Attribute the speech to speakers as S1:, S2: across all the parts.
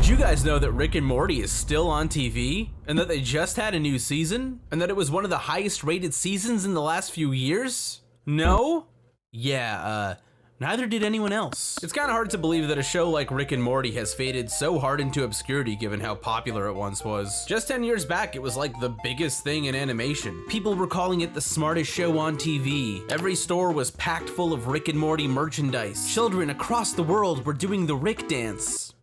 S1: you guys know that Rick and Morty is still on TV? And that they just had a new season? And that it was one of the highest rated seasons in the last few years? No? Yeah, neither did anyone else. It's kind of hard to believe that a show like Rick and Morty has faded so hard into obscurity given how popular it once was. Just 10 years back, it was like the biggest thing in animation. People were calling it the smartest show on TV. Every store was packed full of Rick and Morty merchandise. Children across the world were doing the Rick dance.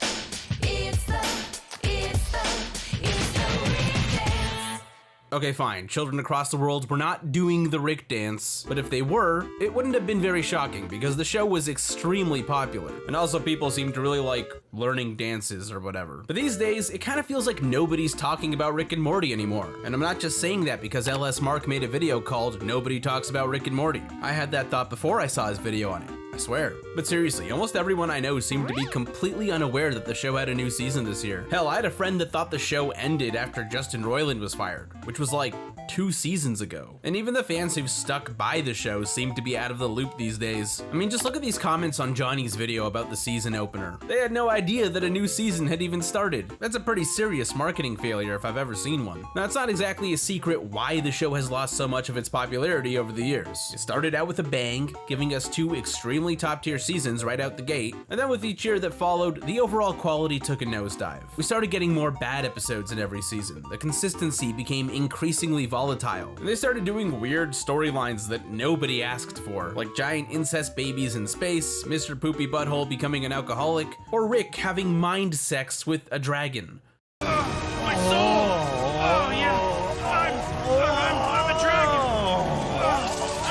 S1: Okay, fine, children across the world were not doing the Rick dance, but if they were, it wouldn't have been very shocking because the show was extremely popular. And also people seem to really like learning dances or whatever. But these days, it kind of feels like nobody's talking about Rick and Morty anymore. And I'm not just saying that because LS Mark made a video called Nobody Talks About Rick and Morty. I had that thought before I saw his video on it. I swear. But seriously, almost everyone I know seemed to be completely unaware that the show had a new season this year. Hell, I had a friend that thought the show ended after Justin Roiland was fired, which was like 2 seasons ago. And even the fans who've stuck by the show seem to be out of the loop these days. I mean, just look at these comments on Johnny's video about the season opener. They had no idea that a new season had even started. That's a pretty serious marketing failure if I've ever seen one. Now, it's not exactly a secret why the show has lost so much of its popularity over the years. It started out with a bang, giving us 2 extremely top-tier seasons right out the gate, and then with each year that followed, the overall quality took a nosedive. We started getting more bad episodes in every season. The consistency became increasingly volatile, and they started doing weird storylines that nobody asked for, like giant incest babies in space, Mr. Poopy Butthole becoming an alcoholic, or Rick having mind sex with a dragon.
S2: My soul! Oh yeah, I'm a dragon.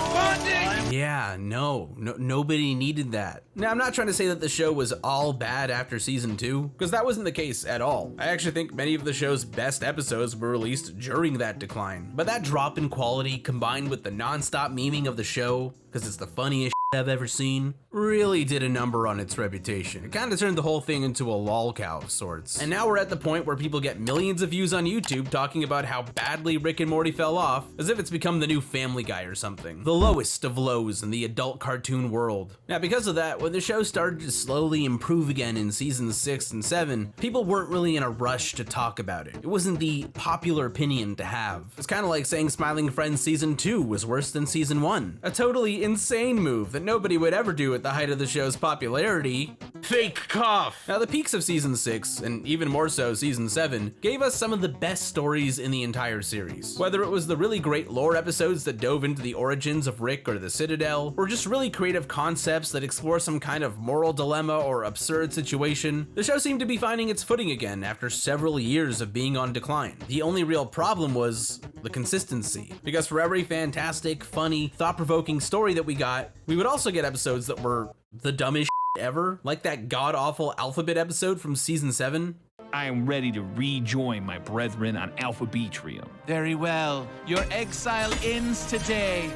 S2: I'm bonding.
S1: Yeah, nobody needed that. Now, I'm not trying to say that the show was all bad after season 2, because that wasn't the case at all. I actually think many of the show's best episodes were released during that decline. But that drop in quality, combined with the non-stop memeing of the show, because it's the funniest shit I've ever seen, really did a number on its reputation. It kind of turned the whole thing into a lolcow of sorts. And now we're at the point where people get millions of views on YouTube talking about how badly Rick and Morty fell off, as if it's become the new Family Guy or something. The lowest of lows in the adult cartoon world. Now, because of that, when the show started to slowly improve again in seasons 6 and 7, people weren't really in a rush to talk about it. It wasn't the popular opinion to have. It's kind of like saying Smiling Friends season 2 was worse than season 1. A totally insane move that nobody would ever do at the height of the show's popularity. Fake cough! Now, the peaks of season 6, and even more so season 7, gave us some of the best stories in the entire series. Whether it was the really great lore episodes that dove into the origins of Rick or the Citadel, or just really creative concepts that explore some kind of moral dilemma or absurd situation, the show seemed to be finding its footing again after several years of being on decline. The only real problem was the consistency. Because for every fantastic, funny, thought-provoking story that we got, we would also get episodes that were the dumbest ever, like that god-awful Alphabet episode from season 7.
S3: I am ready to rejoin my brethren on Alpha B Trio.
S4: Very well. Your exile ends today.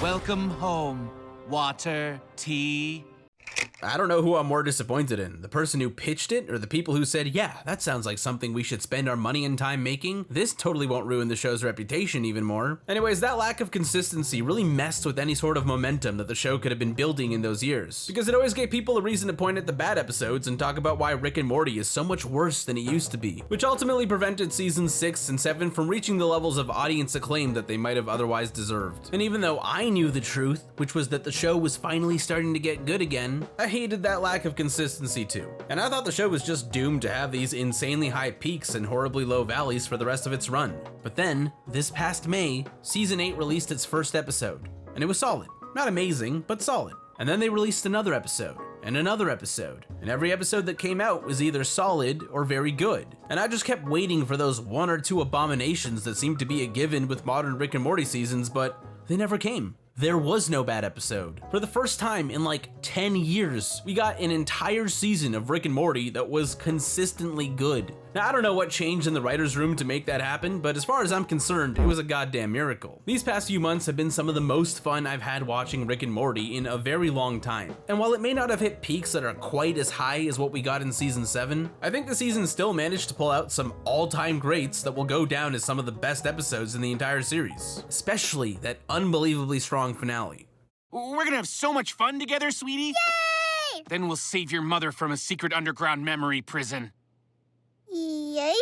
S4: Welcome home. Water, tea.
S1: I don't know who I'm more disappointed in, the person who pitched it or the people who said, yeah, that sounds like something we should spend our money and time making. This totally won't ruin the show's reputation even more. Anyways, that lack of consistency really messed with any sort of momentum that the show could have been building in those years, because it always gave people a reason to point at the bad episodes and talk about why Rick and Morty is so much worse than it used to be, which ultimately prevented seasons 6 and 7 from reaching the levels of audience acclaim that they might have otherwise deserved. And even though I knew the truth, which was that the show was finally starting to get good again, I hated that lack of consistency too. And I thought the show was just doomed to have these insanely high peaks and horribly low valleys for the rest of its run. But then, this past May, season 8 released its first episode, and it was solid. Not amazing, but solid. And then they released another episode, and another episode, and every episode that came out was either solid or very good. And I just kept waiting for those 1 or 2 abominations that seemed to be a given with modern Rick and Morty seasons, but they never came. There was no bad episode. For the first time in like 10 years, we got an entire season of Rick and Morty that was consistently good. Now, I don't know what changed in the writer's room to make that happen, but as far as I'm concerned, it was a goddamn miracle. These past few months have been some of the most fun I've had watching Rick and Morty in a very long time. And while it may not have hit peaks that are quite as high as what we got in season 7, I think the season still managed to pull out some all-time greats that will go down as some of the best episodes in the entire series. Especially that unbelievably strong finale.
S3: We're gonna have so much fun together, sweetie.
S5: Yay!
S2: Then we'll save your mother from a secret underground memory prison.
S5: Yay?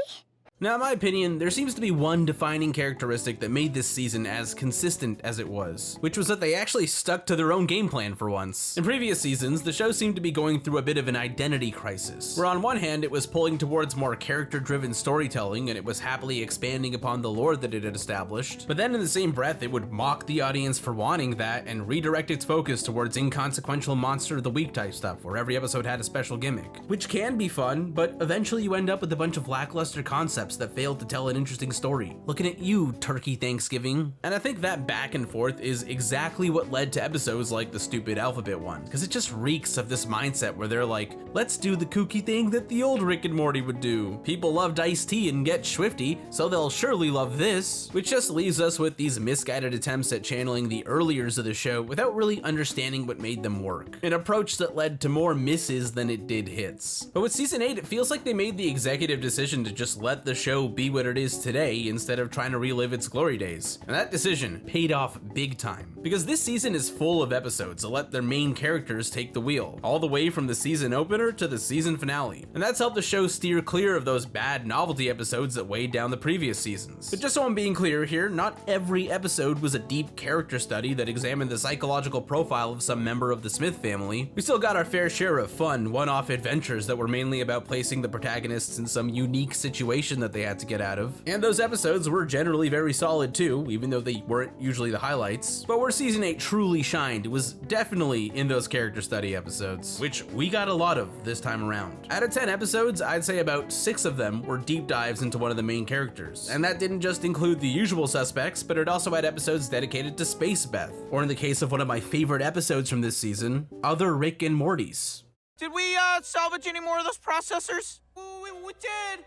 S1: Now, in my opinion, there seems to be one defining characteristic that made this season as consistent as it was, which was that they actually stuck to their own game plan for once. In previous seasons, the show seemed to be going through a bit of an identity crisis, where on one hand it was pulling towards more character-driven storytelling and it was happily expanding upon the lore that it had established, but then in the same breath it would mock the audience for wanting that and redirect its focus towards inconsequential monster of the week type stuff, where every episode had a special gimmick, which can be fun, but eventually you end up with a bunch of lackluster concepts that failed to tell an interesting story. Looking at you, Turkey Thanksgiving. And I think that back and forth is exactly what led to episodes like the stupid alphabet one, because it just reeks of this mindset where they're like, let's do the kooky thing that the old Rick and Morty would do. People loved iced tea and get swifty, so they'll surely love this, which just leaves us with these misguided attempts at channeling the earliers of the show without really understanding what made them work. An approach that led to more misses than it did hits. But with season 8, it feels like they made the executive decision to just let the show be what it is today instead of trying to relive its glory days. And that decision paid off big time, because this season is full of episodes that let their main characters take the wheel, all the way from the season opener to the season finale. And that's helped the show steer clear of those bad novelty episodes that weighed down the previous seasons. But just so I'm being clear here, not every episode was a deep character study that examined the psychological profile of some member of the Smith family. We still got our fair share of fun, one-off adventures that were mainly about placing the protagonists in some unique situation that they had to get out of. And those episodes were generally very solid too, even though they weren't usually the highlights. But where season 8 truly shined was definitely in those character study episodes, which we got a lot of this time around. Out of 10 episodes, I'd say about 6 of them were deep dives into one of the main characters. And that didn't just include the usual suspects, but it also had episodes dedicated to Space Beth, or in the case of one of my favorite episodes from this season, other Rick and Mortys.
S4: Did we salvage any more of those processors? We did.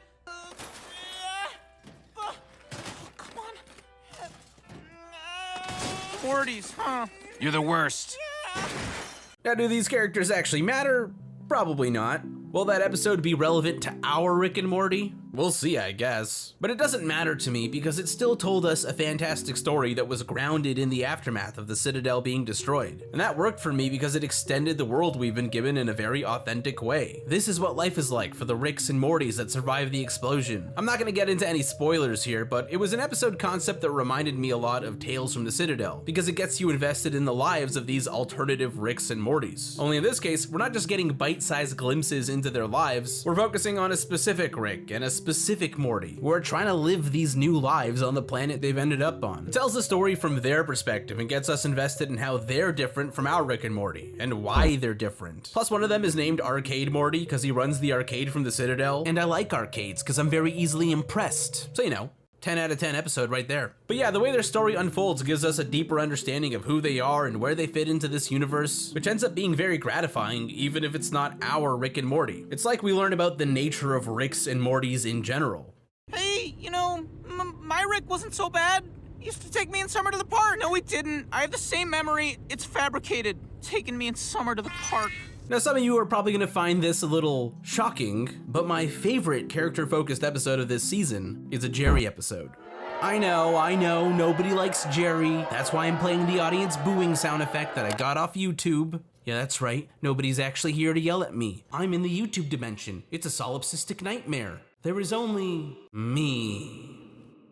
S4: Come on. Morty's, huh?
S2: You're the worst.
S1: Now, do these characters actually matter? Probably not. Will that episode be relevant to our Rick and Morty? We'll see, I guess. But it doesn't matter to me because it still told us a fantastic story that was grounded in the aftermath of the Citadel being destroyed. And that worked for me because it extended the world we've been given in a very authentic way. This is what life is like for the Ricks and Mortys that survived the explosion. I'm not gonna get into any spoilers here, but it was an episode concept that reminded me a lot of Tales from the Citadel, because it gets you invested in the lives of these alternative Ricks and Mortys. Only in this case, we're not just getting bite-sized glimpses into their lives, we're focusing on a specific Rick and a specific Morty who are trying to live these new lives on the planet they've ended up on. It tells the story from their perspective and gets us invested in how they're different from our Rick and Morty and why they're different. Plus, one of them is named Arcade Morty because he runs the arcade from the Citadel, and I like arcades because I'm very easily impressed. So, you know, 10 out of 10 episode right there. But yeah, the way their story unfolds gives us a deeper understanding of who they are and where they fit into this universe, which ends up being very gratifying even if it's not our Rick and Morty. It's like we learn about the nature of Ricks and Mortys in general.
S4: Hey, you know, my Rick wasn't so bad. He used to take me in summer to the park. No, he didn't. I have the same memory. It's fabricated. Taking me in summer to the park.
S1: Now, some of you are probably going to find this a little shocking, but my favorite character-focused episode of this season is a Jerry episode. I know, nobody likes Jerry. That's why I'm playing the audience booing sound effect that I got off YouTube. Yeah, that's right, nobody's actually here to yell at me. I'm in the YouTube dimension. It's a solipsistic nightmare. There is only me.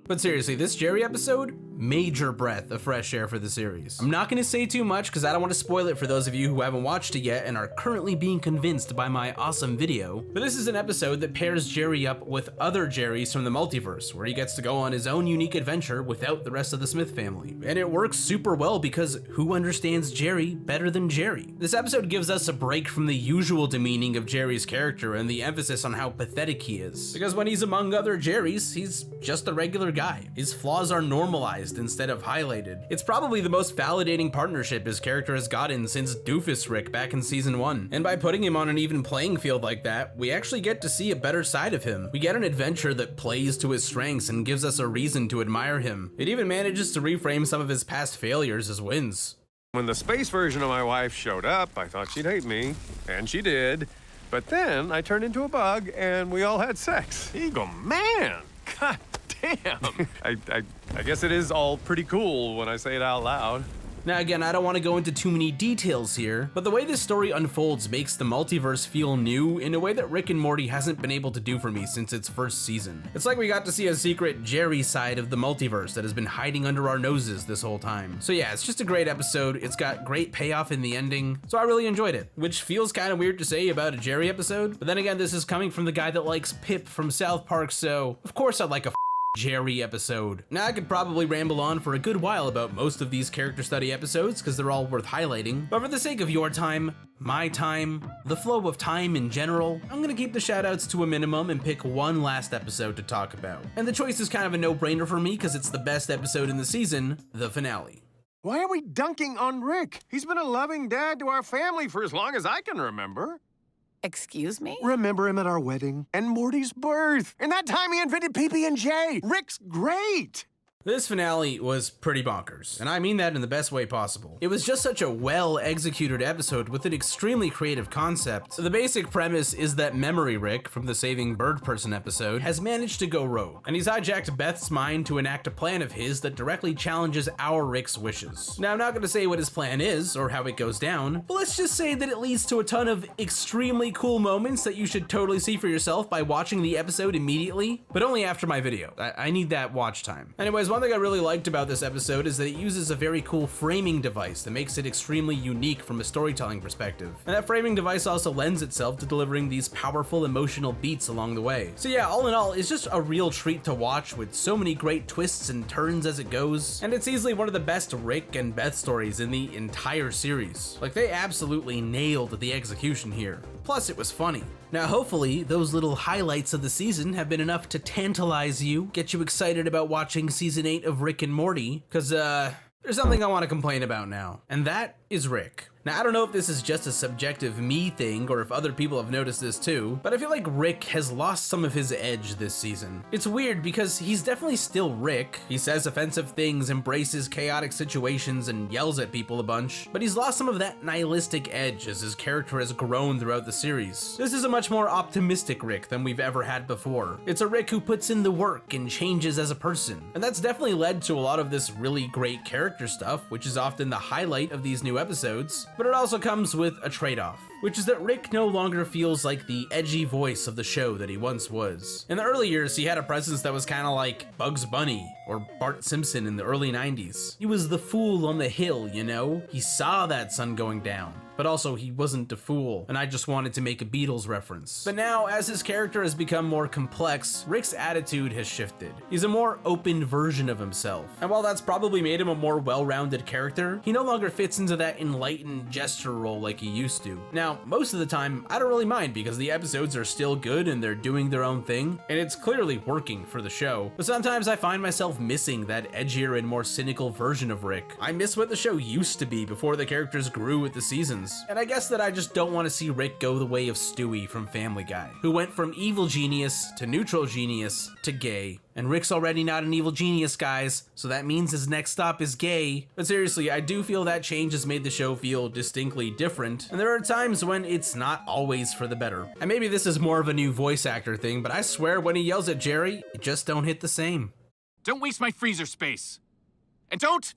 S1: But seriously, this Jerry episode, major breath of fresh air for the series. I'm not gonna say too much because I don't want to spoil it for those of you who haven't watched it yet and are currently being convinced by my awesome video. But this is an episode that pairs Jerry up with other Jerrys from the multiverse, where he gets to go on his own unique adventure without the rest of the Smith family. And it works super well because who understands Jerry better than Jerry? This episode gives us a break from the usual demeaning of Jerry's character and the emphasis on how pathetic he is. Because when he's among other Jerrys, he's just a regular guy. His flaws are normalized instead of highlighted. It's probably the most validating partnership his character has gotten since Doofus Rick back in season 1. And by putting him on an even playing field like that, we actually get to see a better side of him. We get an adventure that plays to his strengths and gives us a reason to admire him. It even manages to reframe some of his past failures as wins.
S6: When the space version of my wife showed up, I thought she'd hate me, and she did. But then I turned into a bug and we all had sex.
S2: Eagle man! God damn!
S6: I guess it is all pretty cool when I say it out loud.
S1: Now again, I don't want to go into too many details here, but the way this story unfolds makes the multiverse feel new in a way that Rick and Morty hasn't been able to do for me since its first season. It's like we got to see a secret Jerry side of the multiverse that has been hiding under our noses this whole time. So yeah, it's just a great episode. It's got great payoff in the ending, so I really enjoyed it, which feels kind of weird to say about a Jerry episode, but then again, this is coming from the guy that likes Pip from South Park, so of course I'd like a Jerry episode. Now I could probably ramble on for a good while about most of these character study episodes because they're all worth highlighting, but for the sake of your time, my time, the flow of time in general, I'm gonna keep the shoutouts to a minimum and pick one last episode to talk about. And the choice is kind of a no-brainer for me because it's the best episode in the season, the finale.
S6: Why are we dunking on Rick? He's been a loving dad to our family for as long as I can remember.
S7: Excuse me?
S6: Remember him at our wedding and Morty's birth. And that time he invented PB&J. Rick's great.
S1: This finale was pretty bonkers, and I mean that in the best way possible. It was just such a well-executed episode with an extremely creative concept. The basic premise is that Memory Rick from the Saving Bird Person episode has managed to go rogue, and he's hijacked Beth's mind to enact a plan of his that directly challenges our Rick's wishes. Now, I'm not gonna say what his plan is or how it goes down, but let's just say that it leads to a ton of extremely cool moments that you should totally see for yourself by watching the episode immediately, but only after my video. I need that watch time. Anyways, one thing I really liked about this episode is that it uses a very cool framing device that makes it extremely unique from a storytelling perspective. And that framing device also lends itself to delivering these powerful emotional beats along the way. So yeah, all in all, it's just a real treat to watch with so many great twists and turns as it goes. And it's easily one of the best Rick and Beth stories in the entire series. Like, they absolutely nailed the execution here. Plus, it was funny. Now, hopefully, those little highlights of the season have been enough to tantalize you, get you excited about watching season 8 of Rick and Morty, because, there's something I want to complain about now, and that is Rick. Now, I don't know if this is just a subjective me thing or if other people have noticed this too, but I feel like Rick has lost some of his edge this season. It's weird because he's definitely still Rick. He says offensive things, embraces chaotic situations, and yells at people a bunch, but he's lost some of that nihilistic edge as his character has grown throughout the series. This is a much more optimistic Rick than we've ever had before. It's a Rick who puts in the work and changes as a person, and that's definitely led to a lot of this really great character stuff, which is often the highlight of these new episodes. But it also comes with a trade-off, which is that Rick no longer feels like the edgy voice of the show that he once was. In the early years, he had a presence that was kind of like Bugs Bunny or Bart Simpson in the early 90s. He was the fool on the hill, you know? He saw that sun going down. But also, he wasn't a fool, and I just wanted to make a Beatles reference. But now, as his character has become more complex, Rick's attitude has shifted. He's a more open version of himself. And while that's probably made him a more well-rounded character, he no longer fits into that enlightened gesture role like he used to. Now, most of the time, I don't really mind because the episodes are still good and they're doing their own thing, and it's clearly working for the show. But sometimes I find myself missing that edgier and more cynical version of Rick. I miss what the show used to be before the characters grew with the seasons. And I guess that I just don't want to see Rick go the way of Stewie from Family Guy, who went from evil genius to neutral genius to gay. And Rick's already not an evil genius, guys, so that means his next stop is gay. But seriously, I do feel that change has made the show feel distinctly different, and there are times when it's not always for the better. And maybe this is more of a new voice actor thing, but I swear when he yells at Jerry, it just don't hit the same.
S2: Don't waste my freezer space. And don't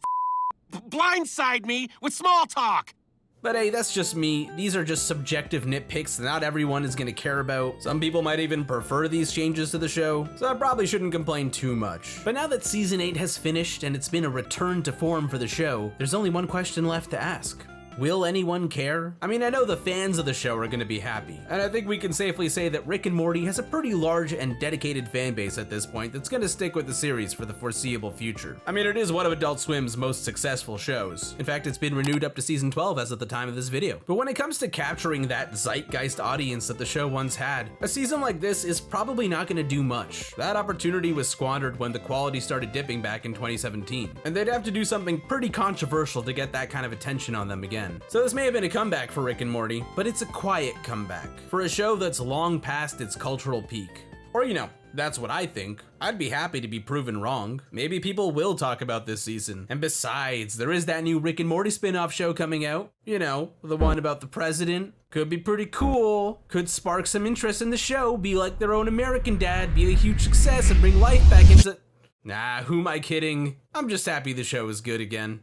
S2: blindside me with small talk.
S1: But hey, that's just me. These are just subjective nitpicks that not everyone is gonna care about. Some people might even prefer these changes to the show, so I probably shouldn't complain too much. But now that season 8 has finished and it's been a return to form for the show, there's only one question left to ask. Will anyone care? I mean, I know the fans of the show are gonna be happy, and I think we can safely say that Rick and Morty has a pretty large and dedicated fan base at this point that's gonna stick with the series for the foreseeable future. I mean, it is one of Adult Swim's most successful shows. In fact, it's been renewed up to season 12 as of the time of this video. But when it comes to capturing that zeitgeist audience that the show once had, a season like this is probably not gonna do much. That opportunity was squandered when the quality started dipping back in 2017, and they'd have to do something pretty controversial to get that kind of attention on them again. So this may have been a comeback for Rick and Morty, but it's a quiet comeback for a show that's long past its cultural peak. Or, you know, that's what I think. I'd be happy to be proven wrong. Maybe people will talk about this season. And besides, there is that new Rick and Morty spin-off show coming out. You know, the one about the president. Could be pretty cool. Could spark some interest in the show, be like their own American Dad, be a huge success and bring life back into... Nah, who am I kidding? I'm just happy the show is good again.